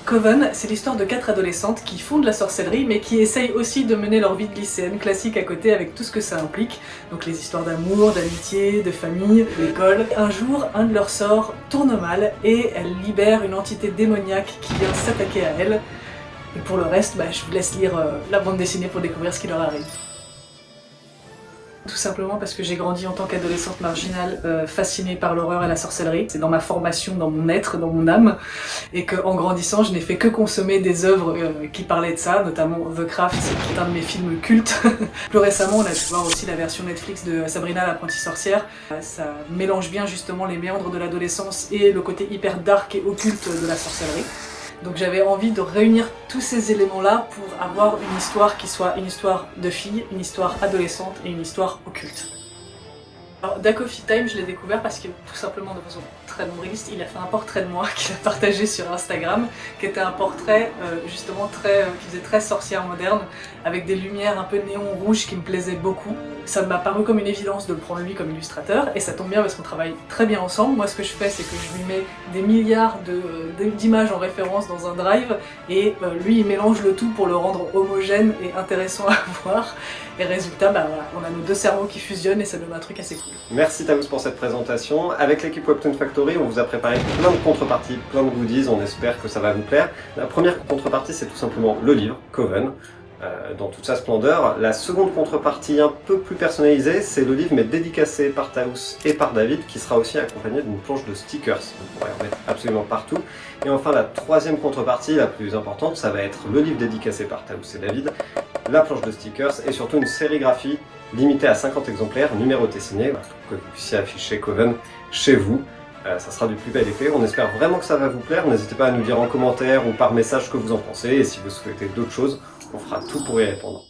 Coven, c'est l'histoire de 4 adolescentes qui font de la sorcellerie mais qui essayent aussi de mener leur vie de lycéenne classique à côté avec tout ce que ça implique. Donc les histoires d'amour, d'amitié, de famille, d'école. Un jour, un de leurs sorts tourne mal et elles libèrent une entité démoniaque qui vient s'attaquer à elles. Et pour le reste, je vous laisse lire la bande dessinée pour découvrir ce qui leur arrive. Tout simplement parce que j'ai grandi en tant qu'adolescente marginale fascinée par l'horreur et la sorcellerie. C'est dans ma formation, dans mon être, dans mon âme, et qu'en grandissant, je n'ai fait que consommer des œuvres qui parlaient de ça, notamment The Craft, qui est un de mes films cultes. Plus récemment, on a pu voir aussi la version Netflix de Sabrina l'apprentie sorcière. Ça mélange bien justement les méandres de l'adolescence et le côté hyper dark et occulte de la sorcellerie. Donc j'avais envie de réunir tous ces éléments-là pour avoir une histoire qui soit une histoire de fille, une histoire adolescente et une histoire occulte. Alors, Da Coffee Time, je l'ai découvert parce que, tout simplement de façon très nombriliste, il a fait un portrait de moi qu'il a partagé sur Instagram, qui était un portrait justement qui faisait très sorcière moderne, avec des lumières un peu néon rouge qui me plaisaient beaucoup. Ça m'a paru comme une évidence de le prendre lui comme illustrateur, et ça tombe bien parce qu'on travaille très bien ensemble. Moi, ce que je fais, c'est que je lui mets des milliards d'images en référence dans un drive, et lui, il mélange le tout pour le rendre homogène et intéressant à voir. Et résultat, voilà, on a nos deux cerveaux qui fusionnent et ça donne un truc assez cool. Merci Taous pour cette présentation. Avec l'équipe Webtoon Factory, on vous a préparé plein de contreparties, plein de goodies, on espère que ça va vous plaire. La première contrepartie, c'est tout simplement le livre, Coven, dans toute sa splendeur. La seconde contrepartie, un peu plus personnalisée, c'est le livre mais dédicacé par Taous et par David, qui sera aussi accompagné d'une planche de stickers. Vous pourrez en mettre absolument partout. Et enfin, la troisième contrepartie, la plus importante, ça va être le livre dédicacé par Taous et David, la planche de stickers et surtout une sérigraphie limitée à 50 exemplaires, numérotés signés, pour que vous puissiez afficher Coven chez vous. Ça sera du plus bel effet. On espère vraiment que ça va vous plaire. N'hésitez pas à nous dire en commentaire ou par message ce que vous en pensez. Et si vous souhaitez d'autres choses, on fera tout pour y répondre.